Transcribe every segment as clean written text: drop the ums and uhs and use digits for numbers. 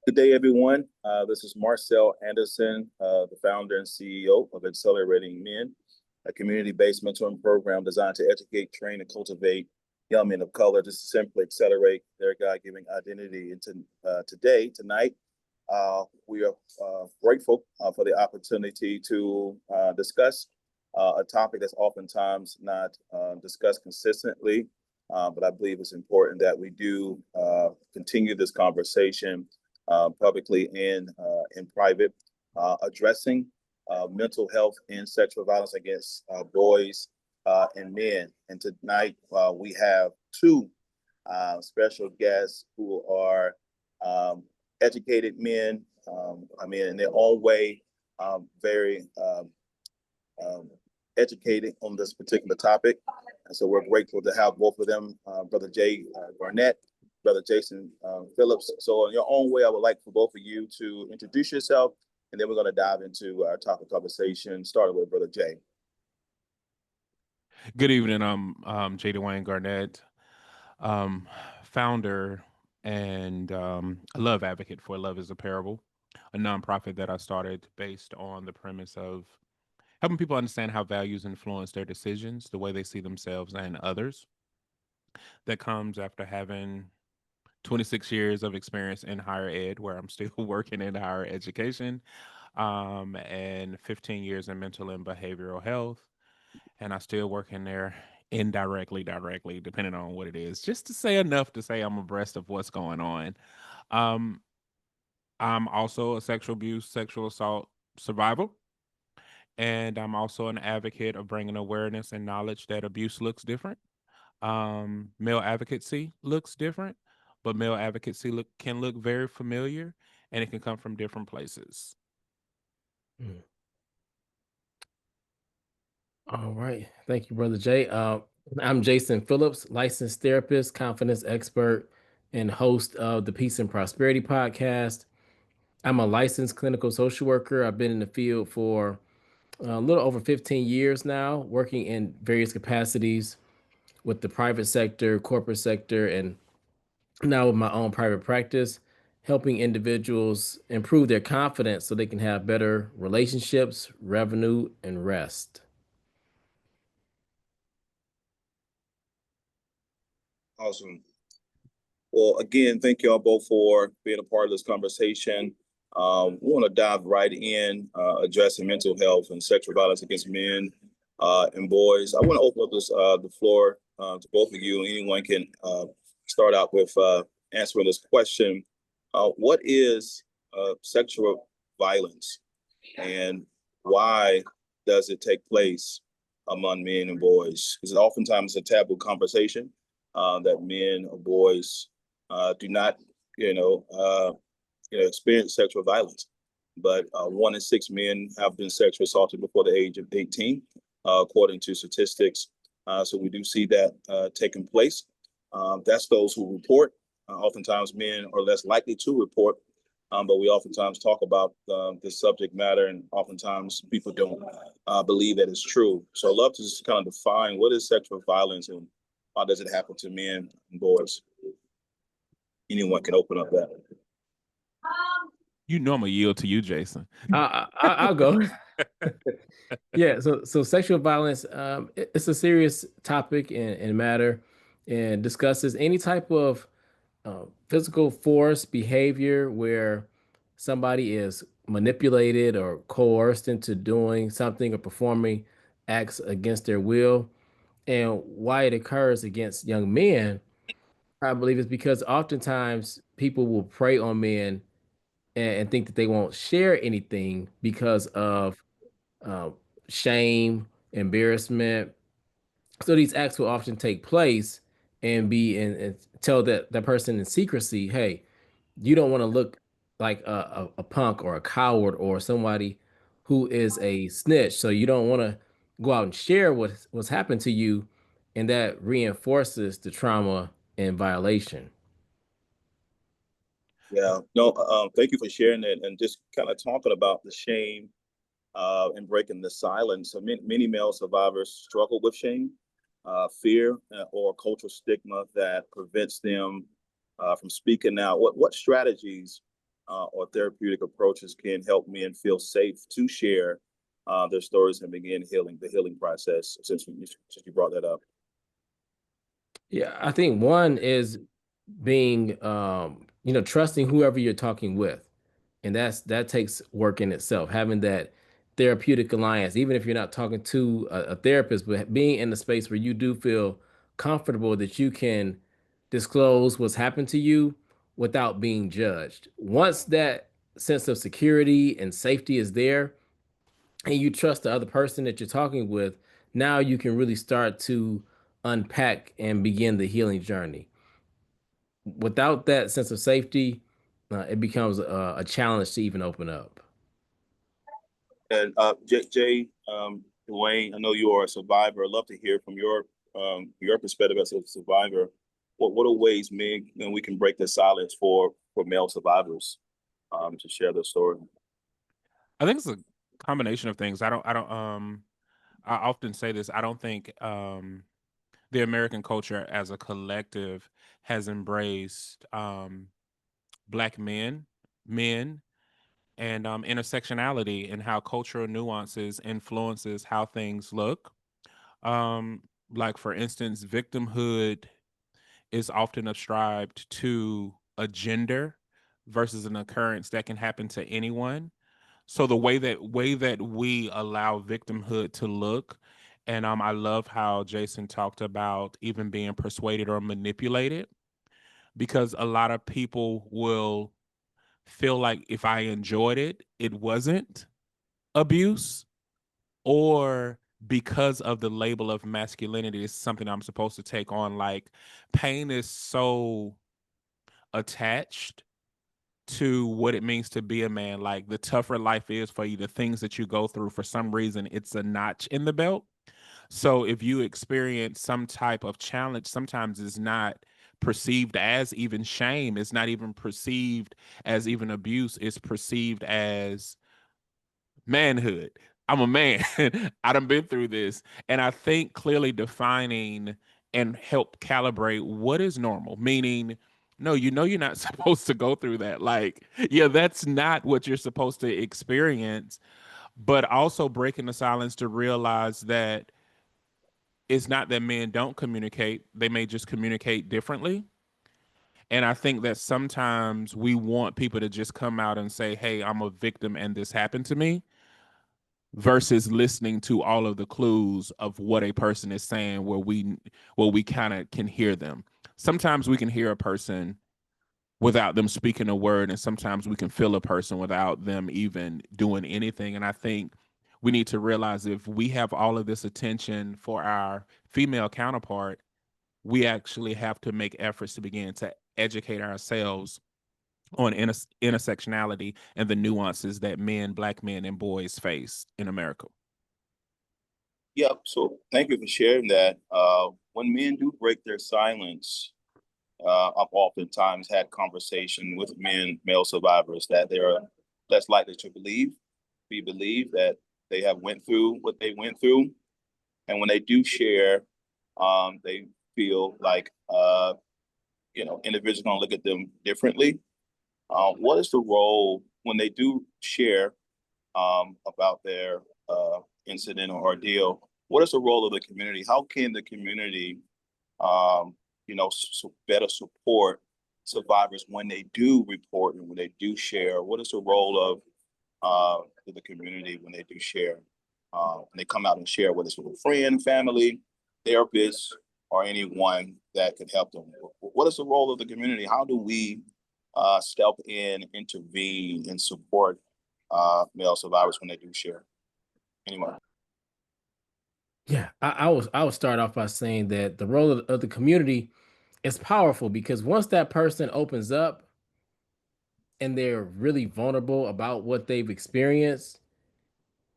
Good day, everyone. This is Marcel Anderson, the founder and CEO of Accelerating Men, a community-based mentoring program designed to educate, train, and cultivate young men of color to simply accelerate their God-given identity. And tonight, we are grateful for the opportunity to discuss a topic that's oftentimes not discussed consistently, but I believe it's important that we do continue this conversation publicly and in private, addressing mental health and sexual violence against boys and men. And tonight we have two special guests who are educated men, in their own way, very educated on this particular topic. And so we're grateful to have both of them, Brother Jay Garnett, Brother Jason Phillips. So in your own way, I would like for both of you to introduce yourself, and then we're going to dive into our topic conversation, starting with Brother Jay. Good evening. I'm J. Dwayne Garnett, founder and a love advocate for Love is a Parable, a nonprofit that I started based on the premise of helping people understand how values influence their decisions, the way they see themselves and others. That comes after having 26 years of experience in higher ed, where I'm still working in higher education, and 15 years in mental and behavioral health. And I still work in there indirectly, directly, depending on what it is, just to say enough to say I'm abreast of what's going on. Um, I'm also a sexual abuse, sexual assault survivor, and I'm also an advocate of bringing awareness and knowledge that abuse looks different. Male advocacy looks different, but male advocacy can look very familiar, and it can come from different places. Mm. All right. Thank you, Brother Jay. I'm Jason Phillips, licensed therapist, confidence expert, and host of the Peace and Prosperity podcast. I'm a licensed clinical social worker. I've been in the field for a little over 15 years now, working in various capacities with the private sector, corporate sector, and now with my own private practice, helping individuals improve their confidence so they can have better relationships, revenue, and rest. Awesome. Well, again, thank you all both for being a part of this conversation. We want to dive right in, addressing mental health and sexual violence against men and boys. I want to open up the floor to both of you. Anyone can start out with answering this question. What is sexual violence, and why does it take place among men and boys? Because oftentimes it's a taboo conversation that men or boys do not, experience sexual violence. But 1 in 6 men have been sexually assaulted before the age of 18, according to statistics. So we do see that taking place. That's those who report. Oftentimes, men are less likely to report, but we oftentimes talk about this subject matter, and oftentimes people don't believe that it's true. So I'd love to just kind of define what is sexual violence and how does it happen to men and boys. Anyone can open up that. You know I'm gonna yield to you, Jason. I'll go. Yeah, so sexual violence, it's a serious topic and matter, and discusses any type of physical force behavior where somebody is manipulated or coerced into doing something or performing acts against their will. And why it occurs against young men, I believe, is because oftentimes people will prey on men and think that they won't share anything because of uh, shame, embarrassment. So these acts will often take place and be and tell that person in secrecy, hey, you don't want to look like a punk or a coward or somebody who is a snitch. So you don't want to go out and share what's happened to you, and that reinforces the trauma and violation. Yeah, no, thank you for sharing it and just kind of talking about the shame and breaking the silence. So many male survivors struggle with shame, fear, or cultural stigma that prevents them from speaking out. What strategies or therapeutic approaches can help men feel safe to share their stories and begin the healing process, since you brought that up? Yeah, I think one is being trusting whoever you're talking with. And that takes work in itself, having that therapeutic alliance, even if you're not talking to a therapist, but being in the space where you do feel comfortable that you can disclose what's happened to you without being judged. Once that sense of security and safety is there, and you trust the other person that you're talking with, now you can really start to unpack and begin the healing journey. Without that sense of safety, it becomes a challenge to even open up. And Dwayne, I know you are a survivor. I'd love to hear from your perspective as a survivor. What are ways we can break the silence for male survivors to share their story? I think it's a combination of things. I often say this. I don't think the American culture as a collective has embraced Black men, and intersectionality, and how cultural nuances influences how things look. Um, like, for instance, victimhood is often ascribed to a gender versus an occurrence that can happen to anyone. So the way that we allow victimhood to look, and I love how Jason talked about even being persuaded or manipulated, because a lot of people will feel like if I enjoyed it, it wasn't abuse, or because of the label of masculinity, it's something I'm supposed to take on. Like, pain is so attached to what it means to be a man. Like, the tougher life is for you, the things that you go through, for some reason, it's a notch in the belt. So if you experience some type of challenge, sometimes it's not perceived as even shame. It's not even perceived as even abuse. It's perceived as manhood. I'm a man. I done been through this. And I think clearly defining and help calibrate what is normal, meaning, no, you're not supposed to go through that. Like, yeah, that's not what you're supposed to experience. But also breaking the silence to realize that it's not that men don't communicate, they may just communicate differently. And I think that sometimes we want people to just come out and say, hey, I'm a victim and this happened to me, versus listening to all of the clues of what a person is saying, where we kind of can hear them. Sometimes we can hear a person without them speaking a word, and sometimes we can feel a person without them even doing anything. And I think we need to realize, if we have all of this attention for our female counterpart, we actually have to make efforts to begin to educate ourselves on intersectionality and the nuances that men, Black men, and boys face in America. Yeah, so thank you for sharing that. When men do break their silence, I've oftentimes had conversation with male survivors, that they are less likely to believe that they have went through what they went through. And when they do share, they feel like, individuals gonna look at them differently. What is the role when they do share about their incident or ordeal? What is the role of the community? How can the community, better support survivors when they do report and when they do share? What is the role of the community when they do share? When they come out and share, whether it's with a friend, family, therapist, or anyone that could help them. What is the role of the community? How do we step in, intervene, and support male survivors when they do share? Anyone? Yeah, I would start off by saying that the role of the community is powerful, because once that person opens up and they're really vulnerable about what they've experienced,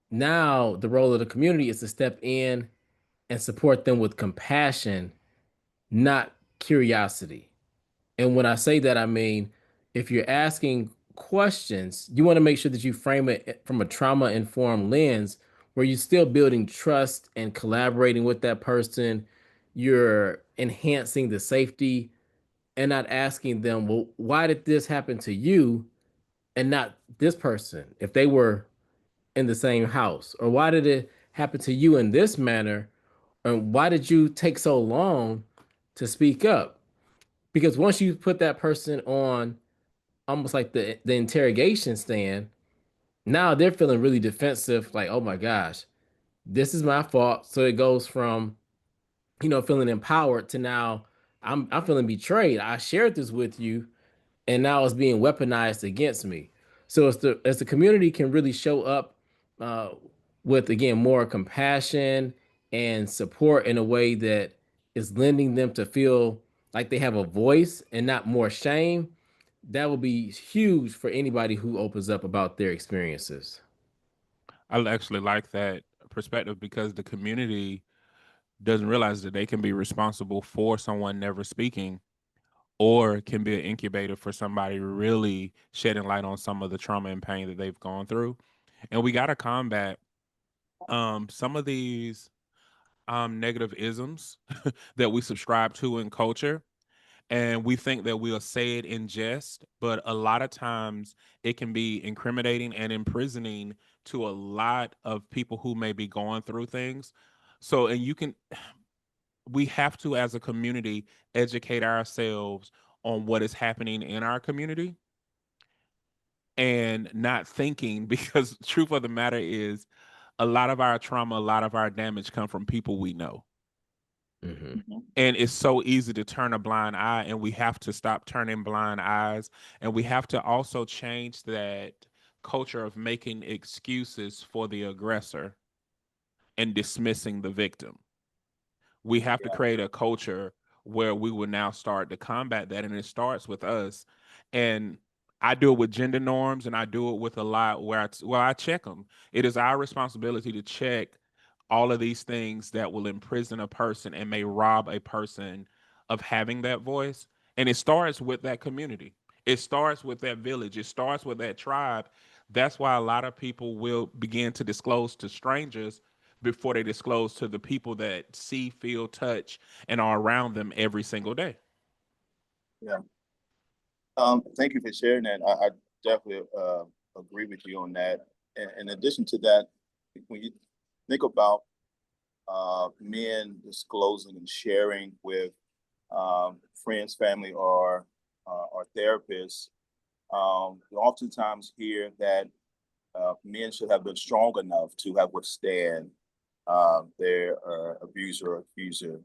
now the role of the community is to step in and support them with compassion, not curiosity. And when I say that, I mean, if you're asking questions, you want to make sure that you frame it from a trauma informed lens, where you're still building trust and collaborating with that person. You're enhancing the safety and not asking them, well, why did this happen to you? and not this person if they were in the same house? Or why did it happen to you in this manner? And why did you take so long to speak up? Because once you put that person on almost like the interrogation stand, now they're feeling really defensive, like, oh my gosh, this is my fault. So it goes from, feeling empowered to now I'm feeling betrayed. I shared this with you, and now it's being weaponized against me. So as the community can really show up uh, with, again, more compassion and support in a way that is lending them to feel like they have a voice and not more shame, that will be huge for anybody who opens up about their experiences. I actually like that perspective because the community doesn't realize that they can be responsible for someone never speaking, or can be an incubator for somebody really shedding light on some of the trauma and pain that they've gone through. And we got to combat some of these negative isms that we subscribe to in culture. And we think that we'll say it in jest, but a lot of times it can be incriminating and imprisoning to a lot of people who may be going through things. So, and we have to, as a community, educate ourselves on what is happening in our community and not thinking, because the truth of the matter is a lot of our trauma, a lot of our damage come from people we know. Hmm. And it's so easy to turn a blind eye, and we have to stop turning blind eyes. And we have to also change that culture of making excuses for the aggressor and dismissing the victim. We have to Yeah. create a culture where we will now start to combat that, and it starts with us. And I do it with gender norms, and I do it with a lot where I check them. It is our responsibility to check all of these things that will imprison a person and may rob a person of having that voice. And it starts with that community. It starts with that village. It starts with that tribe. That's why a lot of people will begin to disclose to strangers before they disclose to the people that see, feel, touch, and are around them every single day. Yeah. Thank you for sharing that. I definitely agree with you on that. And in addition to that, when you think about men disclosing and sharing with friends, family, or therapists, we oftentimes hear that men should have been strong enough to have withstand their abuser or accuser.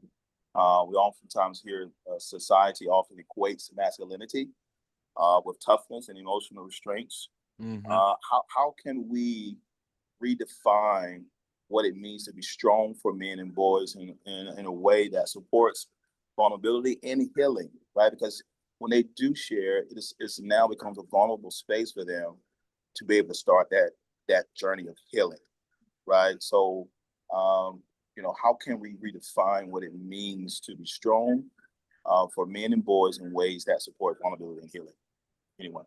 We oftentimes hear society often equates masculinity with toughness and emotional restraints. Mm-hmm. How can we redefine what it means to be strong for men and boys in a way that supports vulnerability and healing, right? Because when they do share, it's now becomes a vulnerable space for them to be able to start that journey of healing, right? So, how can we redefine what it means to be strong for men and boys in ways that support vulnerability and healing? Anyone?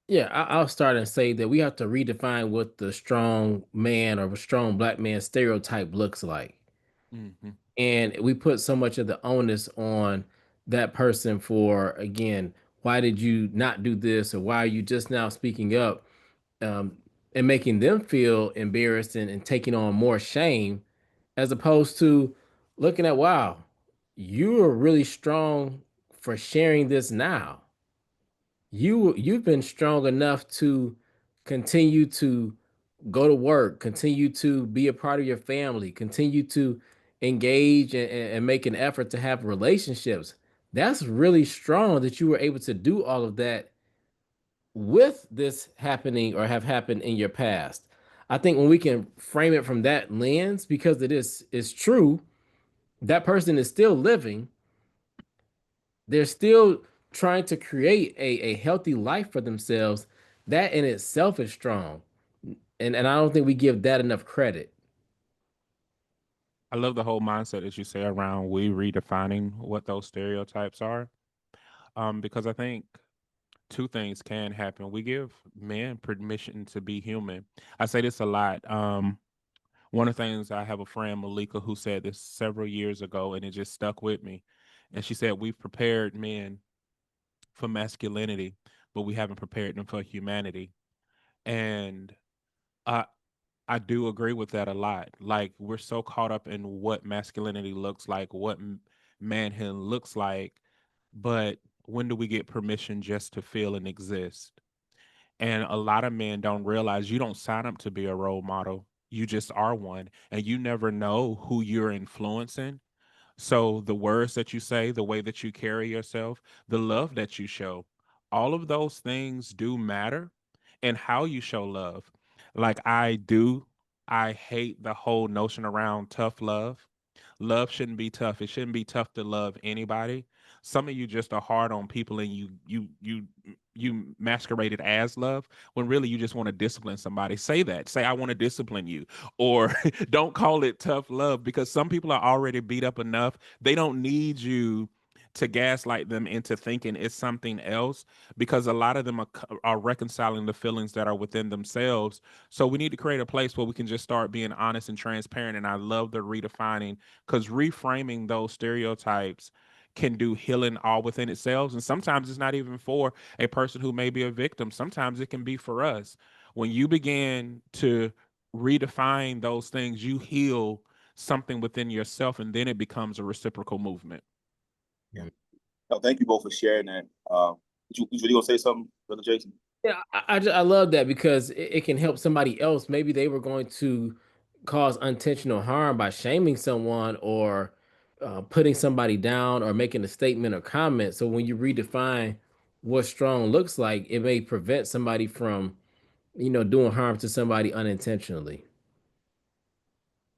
Yeah, I'll start and say that we have to redefine what the strong man or a strong black man stereotype looks like. Mm-hmm. And we put so much of the onus on that person for, again, why did you not do this, or why are you just now speaking up, um, and making them feel embarrassed and taking on more shame, as opposed to looking at, wow, you are really strong for sharing this now. You've been strong enough to continue to go to work, continue to be a part of your family, continue to engage and make an effort to have relationships. That's really strong that you were able to do all of that with this happening or have happened in your past. I think when we can frame it from that lens, because it is true, that person is still living, they're still trying to create a healthy life for themselves. That in itself is strong. And I don't think we give that enough credit. I love the whole mindset that you say around we redefining what those stereotypes are. Because I think two things can happen. We give men permission to be human. I say this a lot. One of the things, I have a friend, Malika, who said this several years ago, and it just stuck with me. And she said, we've prepared men for masculinity, but we haven't prepared them for humanity. And I I do agree with that a lot. Like we're so caught up in what masculinity looks like, what manhood looks like, but when do we get permission just to feel and exist? And a lot of men don't realize you don't sign up to be a role model. You just are one, and you never know who you're influencing. So the words that you say, the way that you carry yourself, the love that you show, all of those things do matter, and how you show love. Like I hate the whole notion around tough love. Love shouldn't be tough. It shouldn't be tough to love anybody. Some of you just are hard on people, and you masquerade it as love when really you just want to discipline somebody. Say that. Say I want to discipline you, or don't call it tough love, because some people are already beat up enough. They don't need you to gaslight them into thinking it's something else, because a lot of them are reconciling the feelings that are within themselves. So we need to create a place where we can just start being honest and transparent. And I love the redefining, because reframing those stereotypes can do healing all within itself. And sometimes it's not even for a person who may be a victim. Sometimes it can be for us. When you begin to redefine those things, you heal something within yourself, and then it becomes a reciprocal movement. Yeah. No, thank you both for sharing that. You really gonna say something, Brother Jason? Yeah, I love that, because it can help somebody else. Maybe they were going to cause unintentional harm by shaming someone, or putting somebody down, or making a statement or comment. So when you redefine what strong looks like, it may prevent somebody from, doing harm to somebody unintentionally.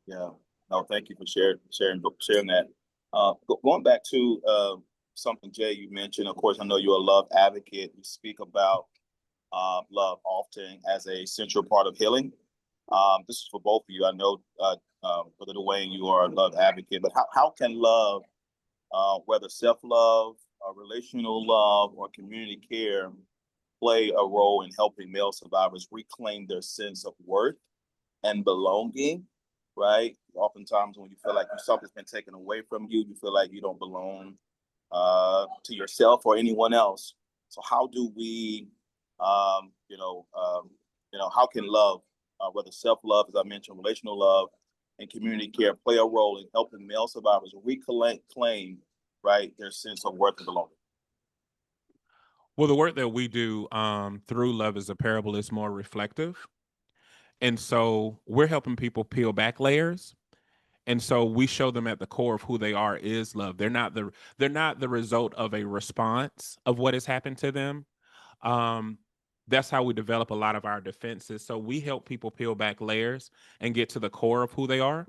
Yeah. No, thank you for sharing that. Going back to something, Jay, you mentioned. Of course, I know you're a love advocate. You speak about love often as a central part of healing. This is for both of you. I know, Brother Dwayne, you are a love advocate, but how can love, whether self-love, relational love, or community care, play a role in helping male survivors reclaim their sense of worth and belonging, right? Oftentimes when you feel like something's been taken away from you, you feel like you don't belong to yourself or anyone else. So how do we, how can love, whether self-love, as I mentioned, relational love, and community care play a role in helping male survivors reclaim, right, their sense of worth and belonging? Well, the work that we do through Love is a Parable is more reflective. And so we're helping people peel back layers. And so we show them at the core of who they are is love. They're not the result of a response of what has happened to them. Um, that's how we develop a lot of our defenses. So we help people peel back layers and get to the core of who they are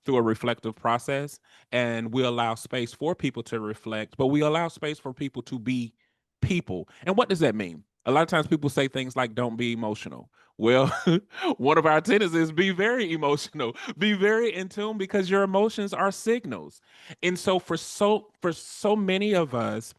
through a reflective process. And we allow space for people to reflect, but we allow space for people to be people. And what does that mean? A lot of times people say things like, don't be emotional. Well, one of our tenets is be very emotional, be very in tune, because your emotions are signals. And so for so many of us,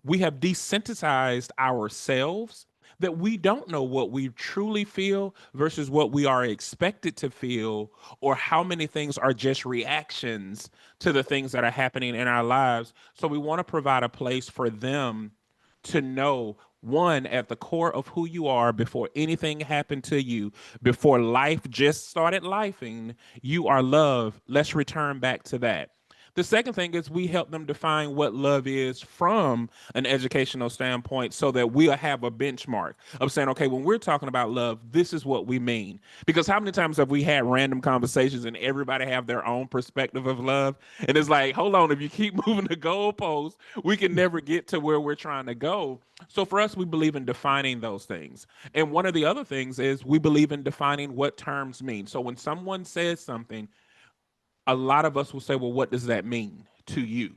we have desensitized ourselves that we don't know what we truly feel versus what we are expected to feel, or how many things are just reactions to the things that are happening in our lives. So we want to provide a place for them to know, one, at the core of who you are before anything happened to you, before life just started lifing, you are love. Let's return back to that. The second thing is we help them define what love is from an educational standpoint, so that we'll have a benchmark of saying, okay, when we're talking about love, this is what we mean. Because how many times have we had random conversations and everybody have their own perspective of love? And it's like, hold on, if you keep moving the goalposts, we can never get to where we're trying to go. So for us, we believe in defining those things. And one of the other things is we believe in defining what terms mean. So when someone says something, a lot of us will say, well, what does that mean to you?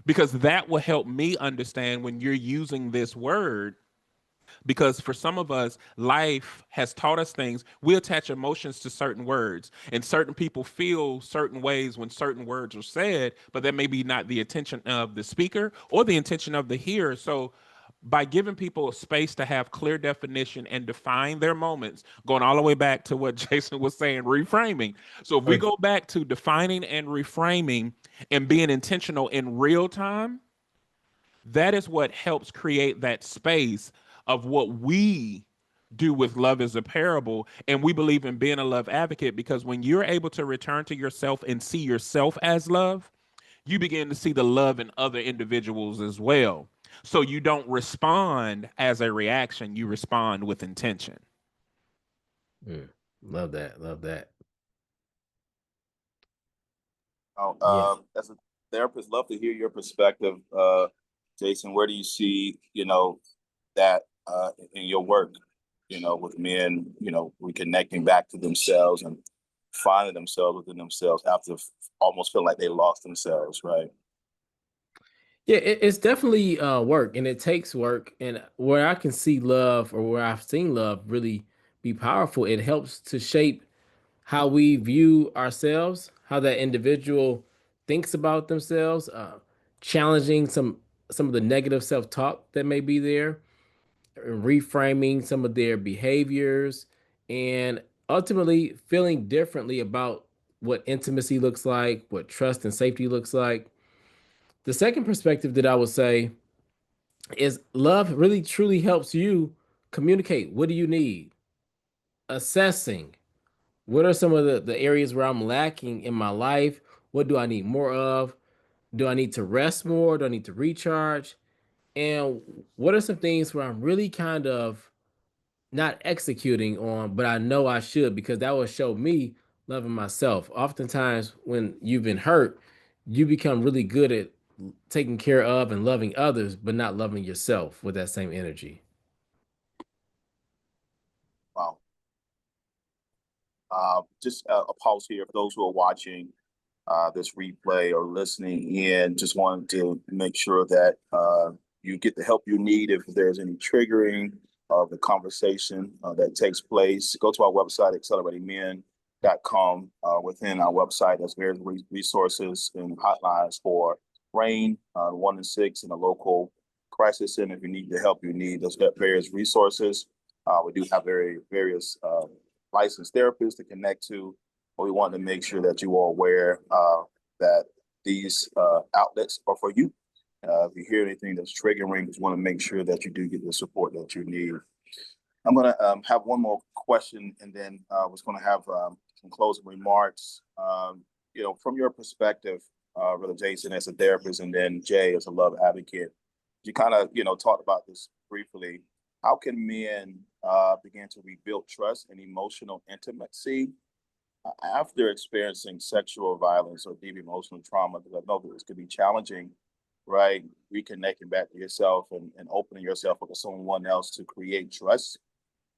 Because that will help me understand when you're using this word. Because for some of us, life has taught us things. We attach emotions to certain words, and certain people feel certain ways when certain words are said, but that may be not the intention of the speaker or the intention of the hearer. So by giving people a space to have clear definition and define their moments, going all the way back to what Jason was saying, reframing. So if we go back to defining and reframing and being intentional in real time, that is what helps create that space of what we do with love as a parable. And we believe in being a love advocate because when you're able to return to yourself and see yourself as love, you begin to see the love in other individuals as well. So you don't respond as a reaction, you respond with intention. Love that. Love that. Oh, as a therapist, love to hear your perspective, Jason. Where do you see, that in your work, with men, reconnecting back to themselves and finding themselves within themselves after almost feeling like they lost themselves, right? Yeah, it's definitely work, and it takes work. And where I can see love, or where I've seen love really be powerful, it helps to shape how we view ourselves, how that individual thinks about themselves, challenging some of the negative self-talk that may be there, reframing some of their behaviors, and ultimately feeling differently about what intimacy looks like, what trust and safety looks like. The second perspective that I would say is love really truly helps you communicate. What do you need? Assessing what are some of the areas where I'm lacking in my life? What do I need more of? Do I need to rest more? Do I need to recharge? And what are some things where I'm really kind of not executing on, but I know I should, because that will show me loving myself. Oftentimes, when you've been hurt, you become really good at taking care of and loving others, but not loving yourself with that same energy. Wow. Just a pause here for those who are watching this replay or listening in. Just wanted to make sure that you get the help you need if there's any triggering of the conversation that takes place. Go to our website, acceleratingmen.com. Within our website, there's various resources and hotlines for RAIN, 1 and 6, in a local crisis center. If you need the help you need, there's various resources. We do have various licensed therapists to connect to. But we want to make sure that you are aware that these outlets are for you. If you hear anything that's triggering, just want to make sure that you do get the support that you need. I'm going to have one more question, and then was going to have some closing remarks. From your perspective, Brother Jason, as a therapist, and then Jay as a love advocate, you kind of talked about this briefly. How can men begin to rebuild trust and emotional intimacy after experiencing sexual violence or deep emotional trauma? Because I know that this could be challenging, right? Reconnecting back to yourself and opening yourself up to someone else to create trust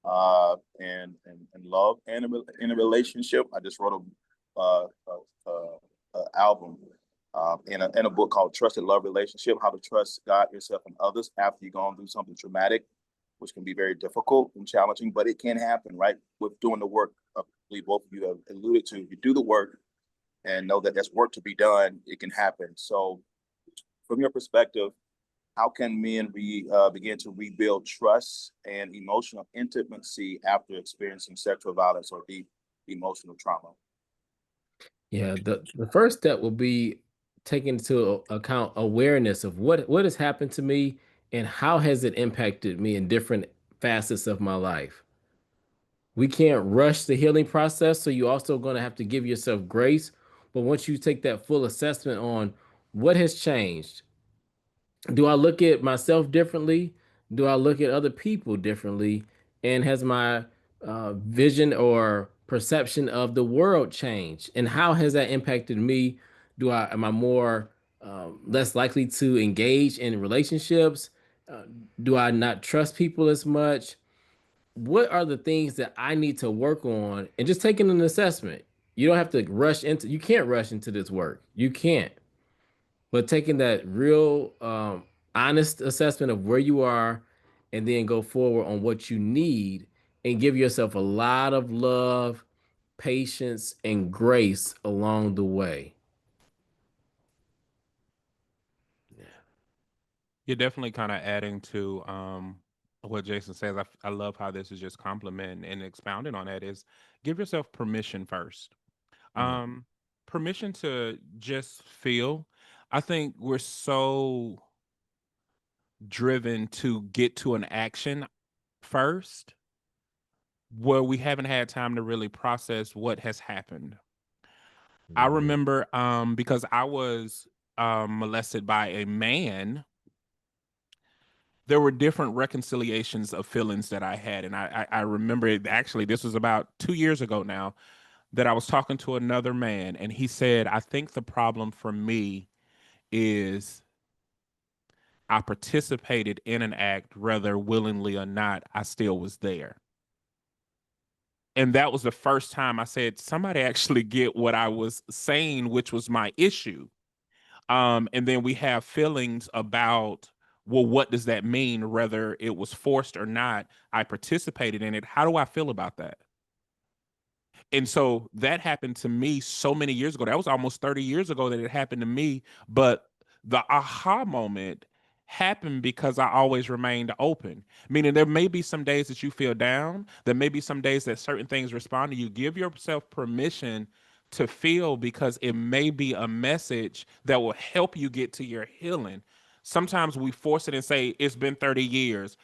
and love in a relationship. I just wrote a album in a book called Trusted Love Relationship: How to Trust God, Yourself, and Others After You've Gone Through Something Traumatic, which can be very difficult and challenging, but it can happen, right? With doing the work, I believe both of you have alluded to. If you do the work and know that there's work to be done, it can happen. So, from your perspective, how can men begin to rebuild trust and emotional intimacy after experiencing sexual violence or deep emotional trauma? Yeah, the first step will be taking into account awareness of what has happened to me and how has it impacted me in different facets of my life. We can't rush the healing process, so you also going to have to give yourself grace. But once you take that full assessment on what has changed, do I look at myself differently? Do I look at other people differently? And has my vision or perception of the world changed? And how has that impacted me? Am I more less likely to engage in relationships? Do I not trust people as much? What are the things that I need to work on? And just taking an assessment. You don't have to rush into. You can't rush into this work. You can't, but taking that real honest assessment of where you are, and then go forward on what you need, and give yourself a lot of love, patience, and grace along the way. You're definitely kind of adding to what Jason says. I love how this is just complimenting and expounding on that is give yourself permission first. Mhm. Um, Permission to just feel. I think we're so driven to get to an action first, where we haven't had time to really process what has happened. I Mhm. remember because I was molested by a man, there were different reconciliations of feelings that I had. And I remember it, actually, this was about 2 years ago now, that I was talking to another man, and he said, I think the problem for me is I participated in an act, whether willingly or not, I still was there. And that was the first time I said, somebody actually get what I was saying, which was my issue. And then we have feelings about, well, what does that mean? Whether it was forced or not, I participated in it. How do I feel about that? And so that happened to me so many years ago. That was almost 30 years ago that it happened to me. But the aha moment happened because I always remained open. Meaning there may be some days that you feel down. There may be some days that certain things respond to you. Give yourself permission to feel, because it may be a message that will help you get to your healing. Sometimes we force it and say, it's been 30 years.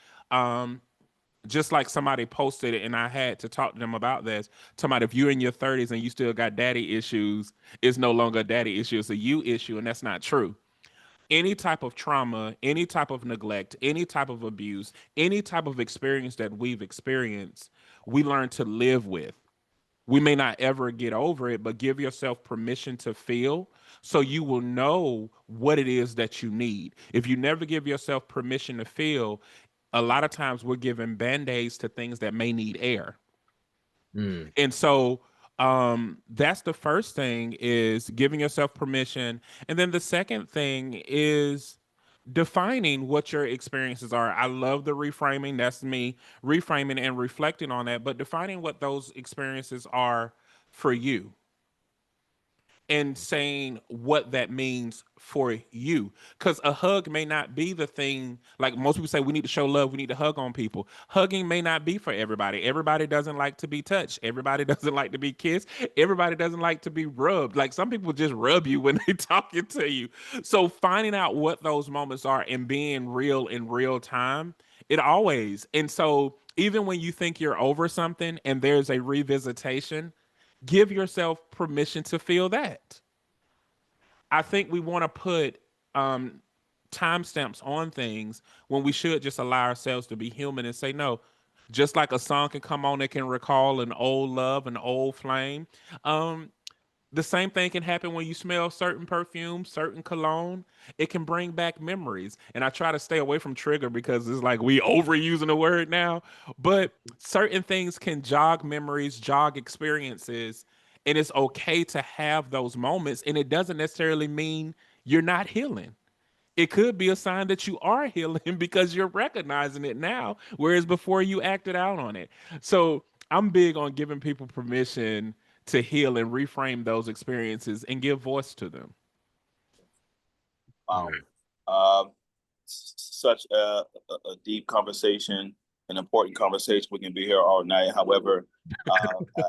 Just like somebody posted it, and I had to talk to them about this. Talking about, if you're in your 30s and you still got daddy issues, it's no longer a daddy issue, it's a you issue, and that's not true. Any type of trauma, any type of neglect, any type of abuse, any type of experience that we've experienced, we learn to live with. We may not ever get over it, but give yourself permission to feel, so you will know what it is that you need. If you never give yourself permission to feel, a lot of times we're giving band-aids to things that may need air. Mm. And so that's the first thing, is giving yourself permission. And then the second thing is defining what your experiences are. I love the reframing. That's me reframing and reflecting on that, but defining what those experiences are for you, and saying what that means for you. Because a hug may not be the thing. Like most people say, we need to show love, we need to hug on people. Hugging may not be for everybody. Everybody doesn't like to be touched. Everybody doesn't like to be kissed. Everybody doesn't like to be rubbed. Like some people just rub you when they talking to you. So finding out what those moments are and being real in real time, it always. And so even when you think you're over something and there's a revisitation, give yourself permission to feel that. I think we want to put um, timestamps on things when we should just allow ourselves to be human and say no. Just like a song can come on that can recall an old love, an old flame. Um, the same thing can happen when you smell certain perfume, certain cologne. It can bring back memories. And I try to stay away from trigger because it's like we overusing the word now. But certain things can jog memories, jog experiences. And it's okay to have those moments. And it doesn't necessarily mean you're not healing. It could be a sign that you are healing because you're recognizing it now, whereas before you acted out on it. So I'm big on giving people permission to heal and reframe those experiences and give voice to them. Wow. Right. Such a deep conversation, an important conversation. We can be here all night. However,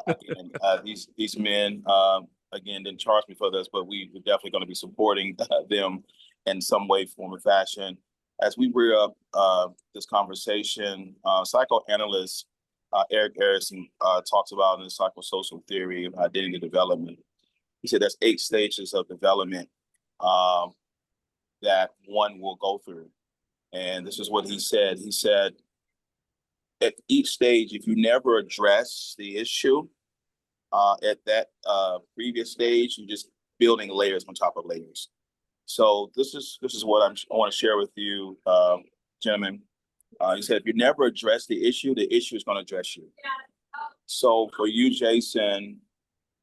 again, these men, again, didn't charge me for this, but we're definitely going to be supporting them in some way, form, or fashion. As we rear up this conversation, psychoanalyst Eric Harrison talks about in the psychosocial theory of identity development. He said there's 8 stages of development um, that one will go through. And this is what he said. He said, at each stage, if you never address the issue at that previous stage, you're just building layers on top of layers. So this is what I want to share with you, gentlemen. He said, if you never address the issue is going to address you. So for you, Jason,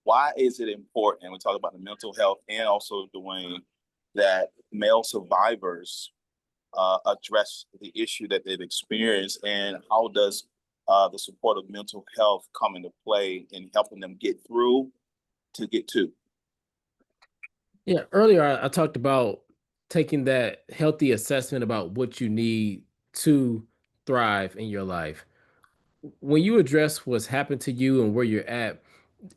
why is it important? And we talk about the mental health and also Dwayne, that male survivors address the issue that they've experienced, and how does the support of mental health come into play in helping them get through to get to? Yeah, earlier I talked about taking that healthy assessment about what you need to thrive in your life. When you address what's happened to you and where you're at,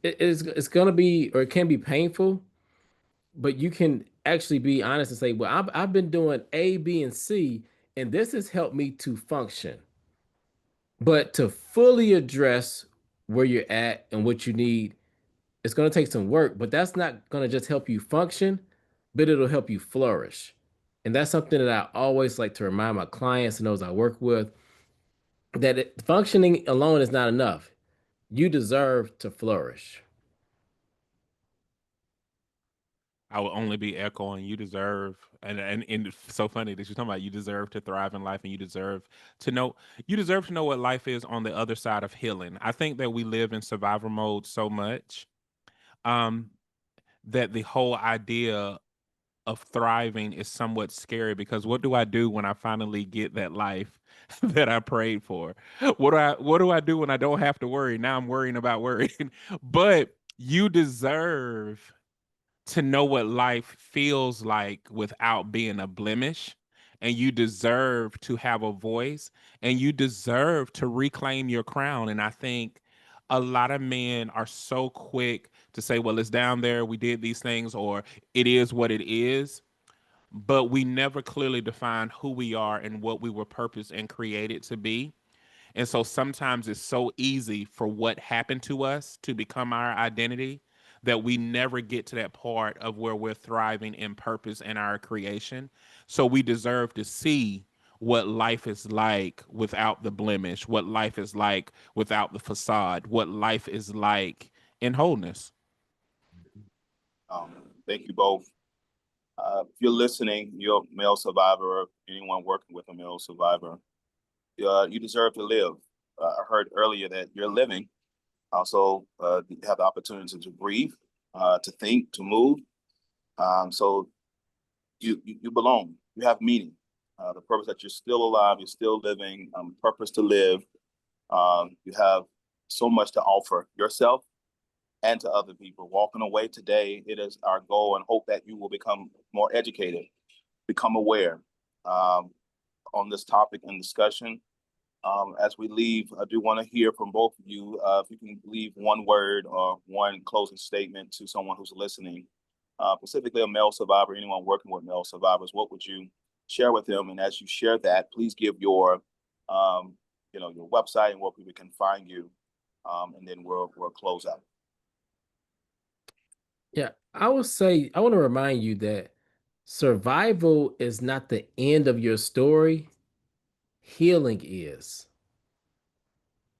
it's gonna be, or it can be painful, but you can actually be honest and say, well, I've been doing A, B, and C, and this has helped me to function. But to fully address where you're at and what you need, it's going to take some work, but that's not going to just help you function, but it'll help you flourish. And that's something that I always like to remind my clients and those I work with, that functioning alone is not enough. You deserve to flourish. I will only be echoing. You deserve, and it's so funny that you're talking about you deserve to thrive in life, and to know you deserve to know what life is on the other side of healing. I think that we live in survival mode so much, um, that the whole idea of thriving is somewhat scary, because what do I do when I finally get that life that I prayed for? What do I do when I don't have to worry? Now I'm worrying about worrying. But you deserve to know what life feels like without being a blemish. And you deserve to have a voice, and you deserve to reclaim your crown. And I think a lot of men are so quick to say, well, it's down there, we did these things, or it is what it is. But we never clearly define who we are and what we were purposed and created to be. And so sometimes it's so easy for what happened to us to become our identity, that we never get to that part of where we're thriving in purpose and our creation. So we deserve to see what life is like without the blemish, what life is like without the facade, what life is like in wholeness. Um, Thank you both. If you're listening, you're a male survivor, or anyone working with a male survivor, you deserve to live. I heard earlier that you're living. Also, you have the opportunity to breathe, to think, to move. So you belong. You have meaning. The purpose that you're still alive, you're still living. Purpose to live. You have so much to offer yourself and to other people. Walking away today, it is our goal and hope that you will become more educated, become aware um, on this topic and discussion. As we leave, I do want to hear from both of you. If you can leave one word or one closing statement to someone who's listening, specifically a male survivor, anyone working with male survivors, what would you share with them? And as you share that, please give your, your website and where people can find you, and then we'll close out. Yeah, I would say, I want to remind you that survival is not the end of your story, healing is.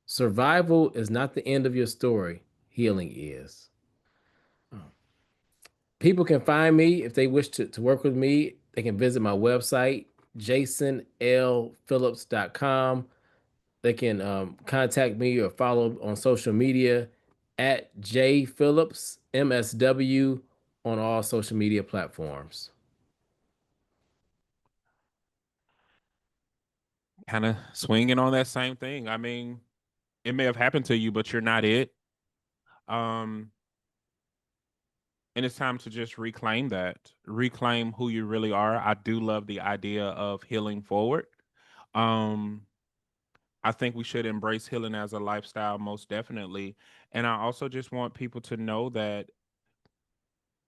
Survival is not the end of your story, healing is. People can find me if they wish to work with me. They can visit my website, jasonlphillips.com. They can contact me or follow on social media at jphillipsmsw on all social media platforms. Kind of swinging on that same thing. I mean, it may have happened to you, but you're not it. Um, and it's time to just reclaim that, reclaim who you really are. I do love the idea of healing forward. Um, I think we should embrace healing as a lifestyle, most definitely. And I also just want people to know that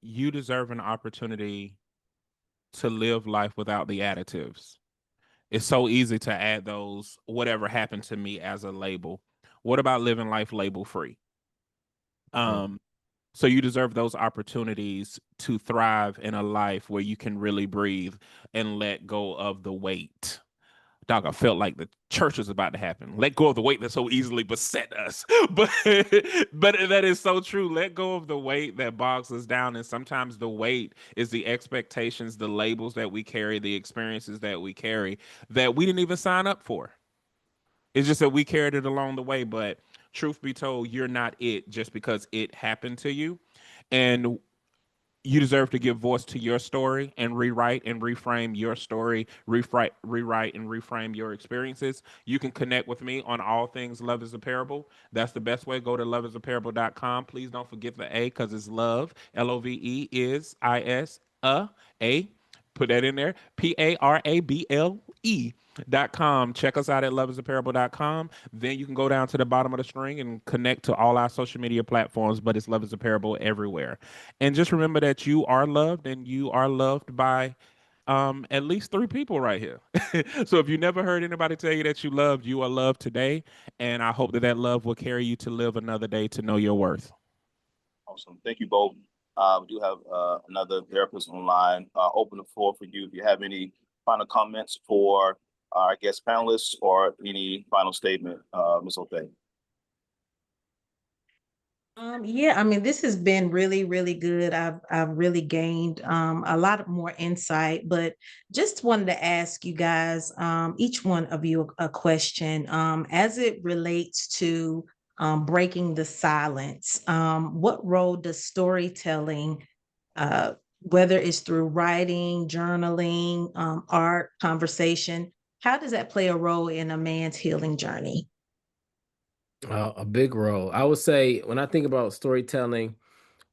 you deserve an opportunity to live life without the additives. It's so easy to add those, whatever happened to me, as a label. What about living life label free? Mm. Um, so you deserve those opportunities to thrive in a life where you can really breathe and let go of the weight. Dog, I felt like the church was about to happen. Let go of the weight that so easily beset us. But that is so true. Let go of the weight that bogs us down. And sometimes the weight is the expectations, the labels that we carry, the experiences that we carry that we didn't even sign up for. It's just that we carried it along the way. But truth be told, you're not it just because it happened to you. And you deserve to give voice to your story and rewrite and reframe your story, rewrite and reframe your experiences. You can connect with me on all things Love is a Parable. That's the best way. Go to loveisapparable.com. Please don't forget the A, because it's love. LOVE is IS put that in there. PARABLE.com. Check us out at loveisapparable.com. Then you can go down to the bottom of the string and connect to all our social media platforms, but it's Love is a Parable everywhere. And just remember that you are loved, and you are loved by at least 3 people right here. So if you never heard anybody tell you that you are loved today, and I hope that that love will carry you to live another day to know your worth. Awesome. Thank you both. We do have another therapist online. Open the floor for you. If you have any final comments for our guest panelists or any final statement, Ms. O'Thane. Yeah, I mean, this has been really, really good. I've really gained a lot more insight, but just wanted to ask you guys, each one of you a question, as it relates to breaking the silence. What role does storytelling, uh, whether it's through writing, journaling, art, conversation, how does that play a role in a man's healing journey? A big role. I would say when I think about storytelling,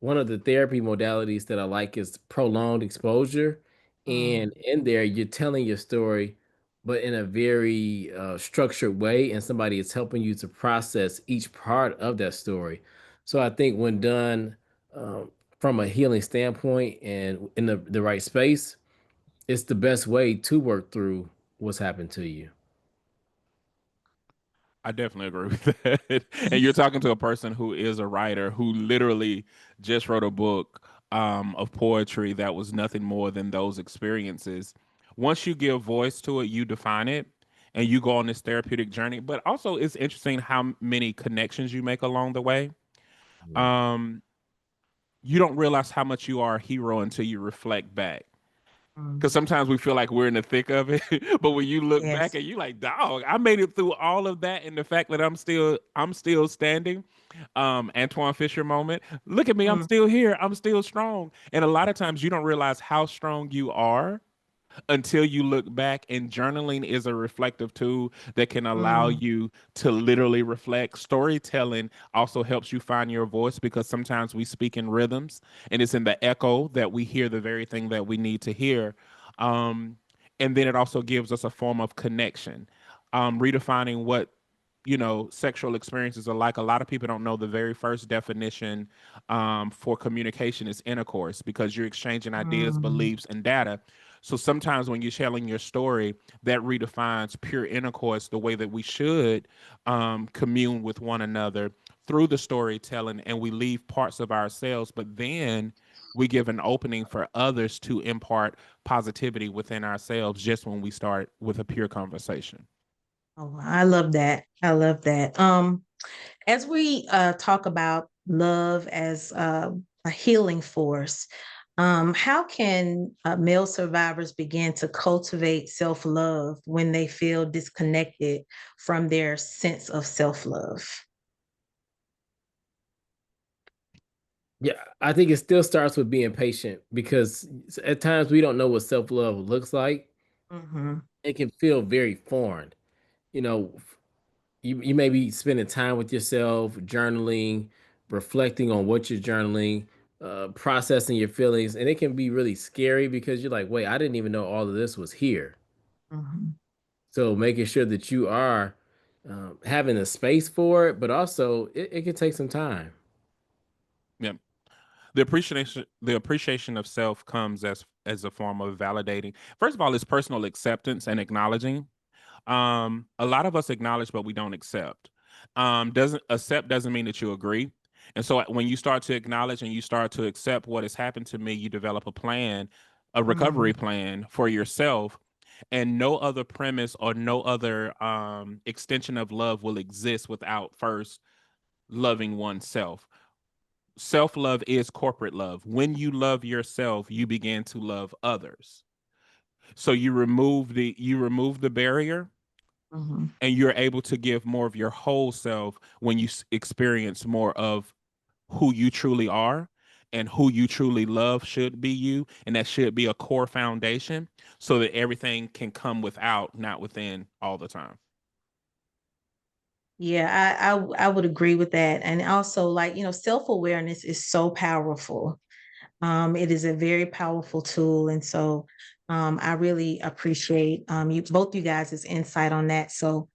one of the therapy modalities that I like is prolonged exposure. Mm, And in there, you're telling your story, but in a very structured way, and somebody is helping you to process each part of that story. So I think when done um, from a healing standpoint and in the right space, it's the best way to work through what's happened to you. I definitely agree with that. And you're talking to a person who is a writer who literally just wrote a book of poetry that was nothing more than those experiences. Once you give voice to it, you define it and you go on this therapeutic journey. But also, it's interesting how many connections you make along the way. Mm. Um, you don't realize how much you are a hero until you reflect back. Because mm, sometimes we feel like we're in the thick of it, but when you look back yes. and you like, dog, I made it through all of that, and the fact that I'm still standing, Antoine Fisher moment. Look at me, I'm Mm, still here, I'm still strong. And a lot of times you don't realize how strong you are until you look back, and journaling is a reflective tool that can allow mm, you to literally reflect. Storytelling also helps you find your voice because sometimes we speak in rhythms and it's in the echo that we hear the very thing that we need to hear. um, and then it also gives us a form of connection, redefining what sexual experiences are like. A lot of people don't know the very first definition for communication is intercourse, because you're exchanging ideas, mm, beliefs, and data. So sometimes when you're telling your story, that redefines pure intercourse, the way that we should commune with one another through the storytelling, and we leave parts of ourselves, but then we give an opening for others to impart positivity within ourselves just when we start with a pure conversation. oh, I love that. I love that. As we talk about love as a healing force, how can male survivors begin to cultivate self love when they feel disconnected from their sense of self love? Yeah, I think it still starts with being patient because at times we don't know what self love looks like. Hmm. It can feel very foreign. You know, you may be spending time with yourself, journaling, reflecting on what you're journaling, processing your feelings, and it can be really scary because you're like, wait, I didn't even know all of this was here. Hmm. So making sure that you are having a space for it, but also it can take some time. Yeah. The appreciation of self comes as a form of validating. First of all, it's personal acceptance and acknowledging. A lot of us acknowledge, but we don't accept. Doesn't accept doesn't mean that you agree. And so when you start to acknowledge and you start to accept what has happened to me, you develop a plan, a recovery Hmm. plan for yourself. And no other premise or no other extension of love will exist without first loving oneself. Self love is corporate love. When you love yourself, you begin to love others. So you remove the barrier, Hmm. and you're able to give more of your whole self when you experience more of who you truly are, and who you truly love should be you, and that should be a core foundation so that everything can come without, not within, all the time. Yeah, I would agree with that. And also, like, self awareness is so powerful. It is a very powerful tool. And so I really appreciate you guys' insight on that. So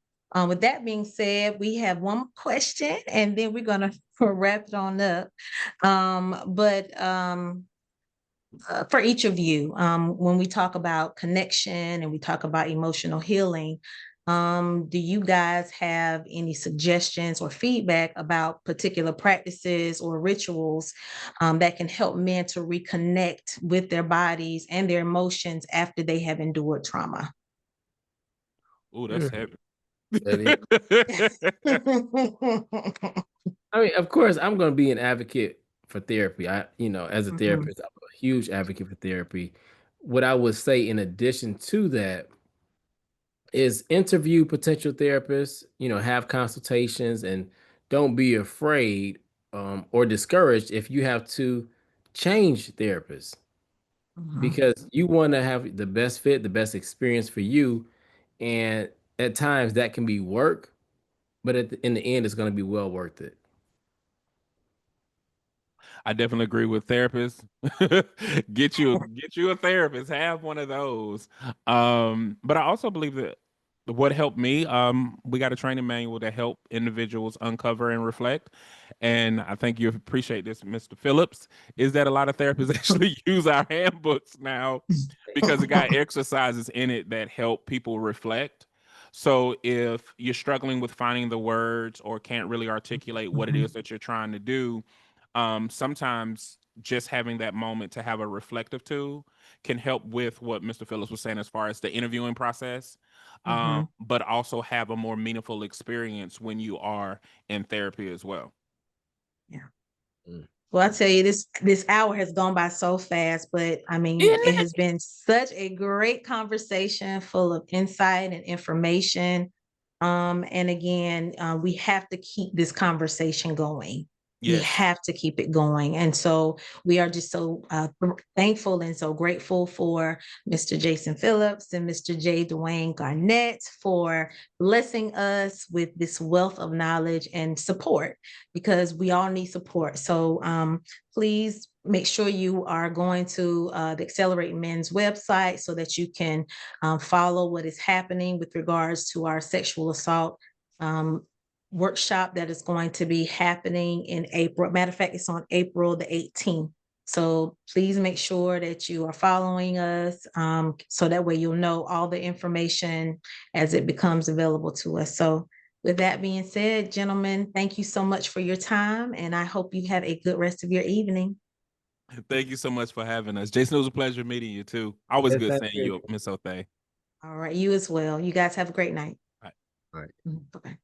with that being said, we have one more question and then we're gonna wrap it on up. But for each of you, when we talk about connection and we talk about emotional healing, do you guys have any suggestions or feedback about particular practices or rituals that can help men to reconnect with their bodies and their emotions after they have endured trauma? Oh, that's heavy. That is- I mean, of course, I'm going to be an advocate for therapy. As a therapist, I'm a huge advocate for therapy. What I would say in addition to that is interview potential therapists, have consultations, and don't be afraid or discouraged if you have to change therapists, because you want to have the best fit, the best experience for you. And at times that can be work, but in the end, it's going to be well worth it. I definitely agree with therapists. Get you a therapist. Have one of those. But I also believe that what helped me, we got a training manual to help individuals uncover and reflect. And I think you appreciate this, Mr. Phillips, is that a lot of therapists actually use our handbooks now because it got exercises in it that help people reflect. So if you're struggling with finding the words or can't really articulate what it is that you're trying to do, sometimes just having that moment to have a reflective tool can help with what Mr. Phillips was saying as far as the interviewing process, but also have a more meaningful experience when you are in therapy as well. Yeah. Well, I tell you, this hour has gone by so fast, but I mean, it has been such a great conversation full of insight and information. And again, we have to keep this conversation going. We Yes. have to keep it going. And so we are just so thankful and so grateful for Mr. Jason Phillips and Mr. J. Dwayne Garnett for blessing us with this wealth of knowledge and support, because we all need support. So please make sure you are going to the Accelerate Men's website so that you can follow what is happening with regards to our sexual assault workshop that is going to be happening in April. Matter of fact, it's on April the 18th. So please make sure that you are following us so that way you'll know all the information as it becomes available to us. So with that being said, gentlemen, thank you so much for your time, and I hope you have a good rest of your evening. Thank you so much for having us. Jason, it was a pleasure meeting you too. Always Yes, good thank seeing you. you, Miss Othay. All right, you as well. You guys have a great night. All right. All right. Bye-bye.